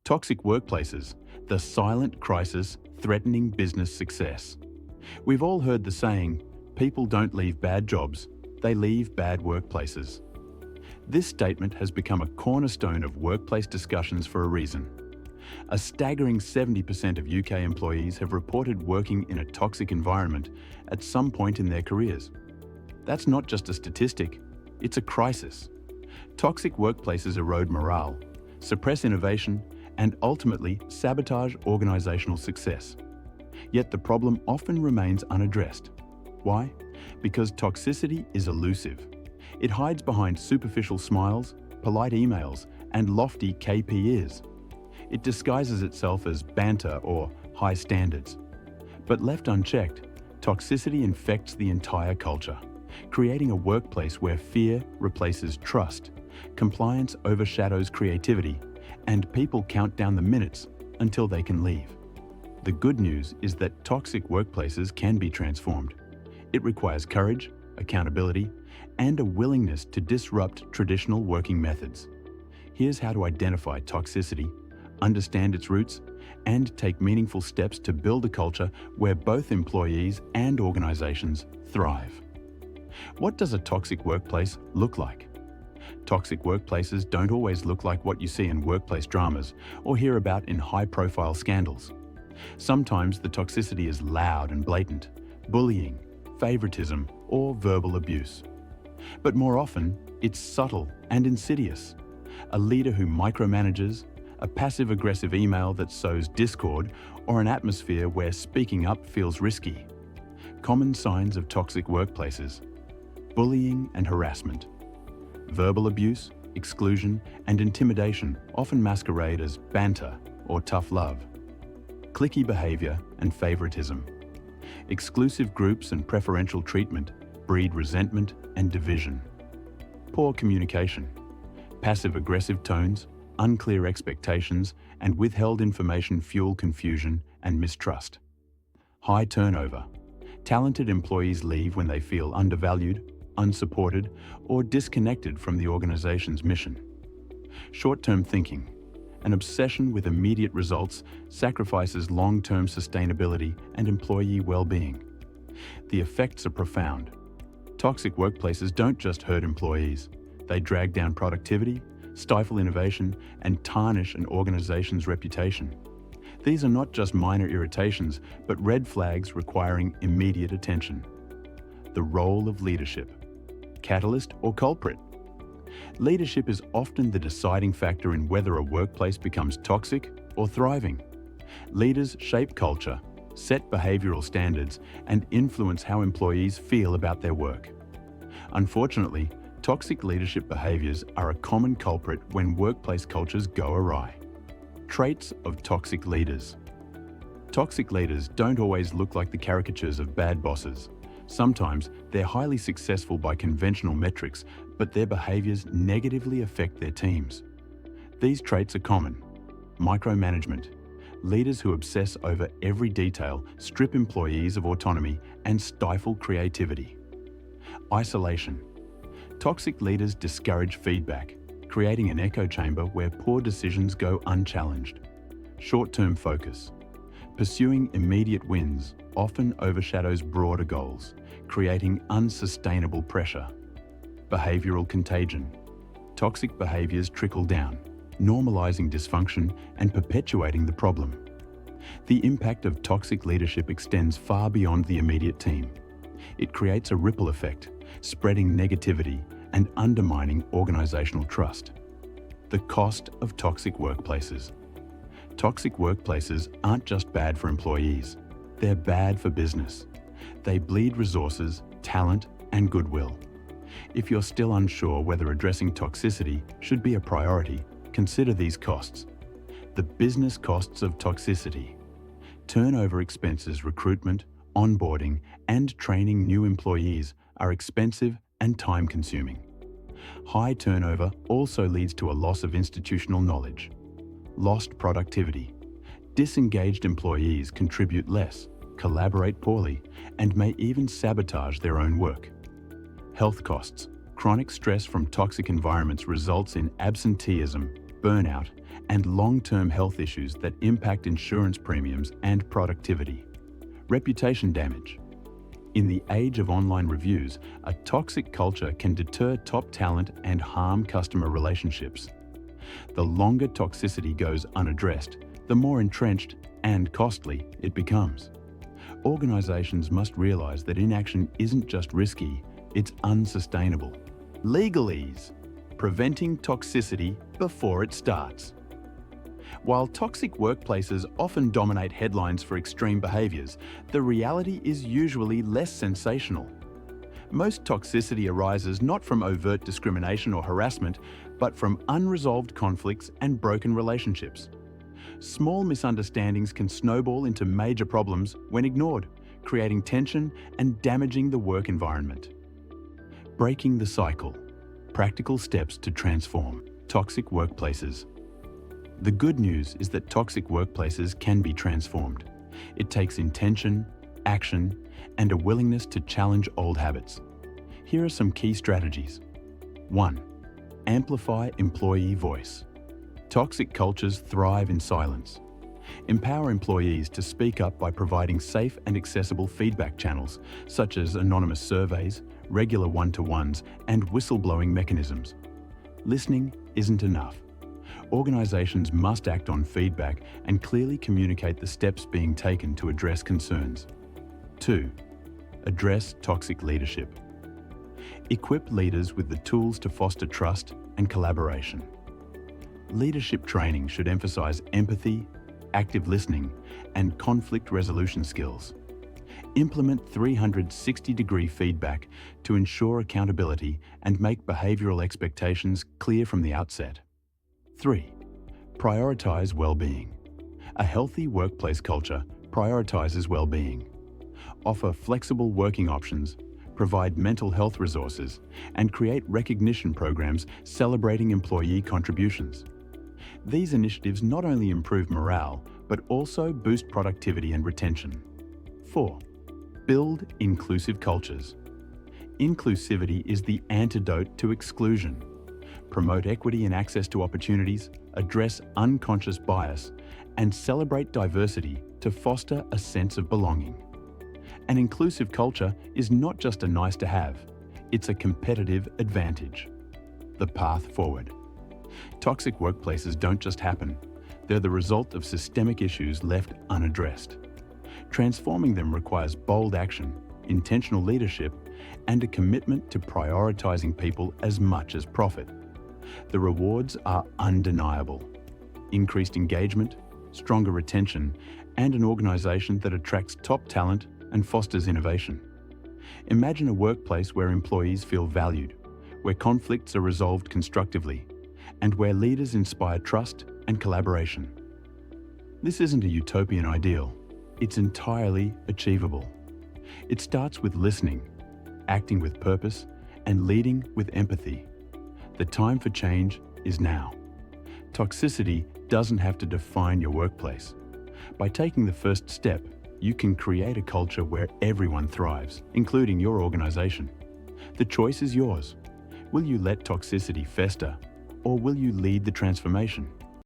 Toxic workplaces, the silent crisis threatening business success. We've all heard the saying, people don't leave bad jobs, they leave bad workplaces. This statement has become a cornerstone of workplace discussions for a reason. A staggering 70% of UK employees have reported working in a toxic environment at some point in their careers. That's not just a statistic, it's a crisis. Toxic workplaces erode morale, suppress innovation, and ultimately sabotage organizational success. Yet the problem often remains unaddressed. Why? Because toxicity is elusive. It hides behind superficial smiles, polite emails, and lofty KPIs. It disguises itself as banter or high standards. But left unchecked, toxicity infects the entire culture, creating a workplace where fear replaces trust, compliance overshadows creativity, and people count down the minutes until they can leave. The good news is that toxic workplaces can be transformed. It requires courage, accountability, and a willingness to disrupt traditional working methods. Here's how to identify toxicity, understand its roots, and take meaningful steps to build a culture where both employees and organizations thrive. What does a toxic workplace look like? Toxic workplaces don't always look like what you see in workplace dramas or hear about in high-profile scandals. Sometimes the toxicity is loud and blatant, bullying, favoritism, or verbal abuse. But more often, it's subtle and insidious. A leader who micromanages, a passive-aggressive email that sows discord, or an atmosphere where speaking up feels risky. Common signs of toxic workplaces: bullying and harassment. Verbal abuse, exclusion, and intimidation often masquerade as banter or tough love. Cliquey behavior and favoritism. Exclusive groups and preferential treatment breed resentment and division. Poor communication. Passive-aggressive tones, unclear expectations, and withheld information fuel confusion and mistrust. High turnover. Talented employees leave when they feel undervalued, unsupported, or disconnected from the organization's mission. Short-term thinking. An obsession with immediate results sacrifices long-term sustainability and employee well-being. The effects are profound. Toxic workplaces don't just hurt employees. They drag down productivity, stifle innovation, and tarnish an organization's reputation. These are not just minor irritations, but red flags requiring immediate attention. The role of leadership. Catalyst or culprit? Leadership is often the deciding factor in whether a workplace becomes toxic or thriving. Leaders shape culture, set behavioral standards, and influence how employees feel about their work. Unfortunately, toxic leadership behaviors are a common culprit when workplace cultures go awry. Traits of toxic leaders. Toxic leaders don't always look like the caricatures of bad bosses. Sometimes they're highly successful by conventional metrics, but their behaviors negatively affect their teams. These traits are common. Micromanagement. Leaders who obsess over every detail strip employees of autonomy and stifle creativity. Isolation. Toxic leaders discourage feedback, creating an echo chamber where poor decisions go unchallenged. Short-term focus. Pursuing immediate wins often overshadows broader goals, creating unsustainable pressure. Behavioral contagion. Toxic behaviors trickle down, normalizing dysfunction and perpetuating the problem. The impact of toxic leadership extends far beyond the immediate team. It creates a ripple effect, spreading negativity and undermining organizational trust. The cost of toxic workplaces. Toxic workplaces aren't just bad for employees, they're bad for business. They bleed resources, talent, and goodwill. If you're still unsure whether addressing toxicity should be a priority, consider these costs. The business costs of toxicity. Turnover expenses, recruitment, onboarding, and training new employees are expensive and time-consuming. High turnover also leads to a loss of institutional knowledge. Lost productivity. Disengaged employees contribute less, collaborate poorly, and may even sabotage their own work. Health costs. Chronic stress from toxic environments results in absenteeism, burnout, and long-term health issues that impact insurance premiums and productivity. Reputation damage. In the age of online reviews, a toxic culture can deter top talent and harm customer relationships. The longer toxicity goes unaddressed, the more entrenched and costly it becomes. Organizations must realize that inaction isn't just risky, it's unsustainable. Legalese, preventing toxicity before it starts. While toxic workplaces often dominate headlines for extreme behaviors, the reality is usually less sensational. Most toxicity arises not from overt discrimination or harassment, but from unresolved conflicts and broken relationships. Small misunderstandings can snowball into major problems when ignored, creating tension and damaging the work environment. Breaking the cycle. Practical steps to transform toxic workplaces. The good news is that toxic workplaces can be transformed. It takes intention, action, and a willingness to challenge old habits. Here are some key strategies. 1. Amplify employee voice. Toxic cultures thrive in silence. Empower employees to speak up by providing safe and accessible feedback channels, such as anonymous surveys, regular one-to-ones, and whistleblowing mechanisms. Listening isn't enough. Organizations must act on feedback and clearly communicate the steps being taken to address concerns. 2. Address toxic leadership. Equip leaders with the tools to foster trust and collaboration. Leadership training should emphasize empathy, active listening, and conflict resolution skills. Implement 360-degree feedback to ensure accountability and make behavioral expectations clear from the outset. 3. Prioritize well-being. A healthy workplace culture prioritizes well-being. Offer flexible working options, provide mental health resources, and create recognition programs celebrating employee contributions. These initiatives not only improve morale, but also boost productivity and retention. 4. Build inclusive cultures. Inclusivity is the antidote to exclusion. Promote equity and access to opportunities, address unconscious bias, and celebrate diversity to foster a sense of belonging. An inclusive culture is not just a nice to have, it's a competitive advantage. The path forward. Toxic workplaces don't just happen, they're the result of systemic issues left unaddressed. Transforming them requires bold action, intentional leadership, and a commitment to prioritizing people as much as profit. The rewards are undeniable. Increased engagement, stronger retention, and an organization that attracts top talent and fosters innovation. Imagine a workplace where employees feel valued, where conflicts are resolved constructively, and where leaders inspire trust and collaboration. This isn't a utopian ideal, it's entirely achievable. It starts with listening, acting with purpose, and leading with empathy. The time for change is now. Toxicity doesn't have to define your workplace. By taking the first step, you can create a culture where everyone thrives, including your organization. The choice is yours. Will you let toxicity fester, or will you lead the transformation?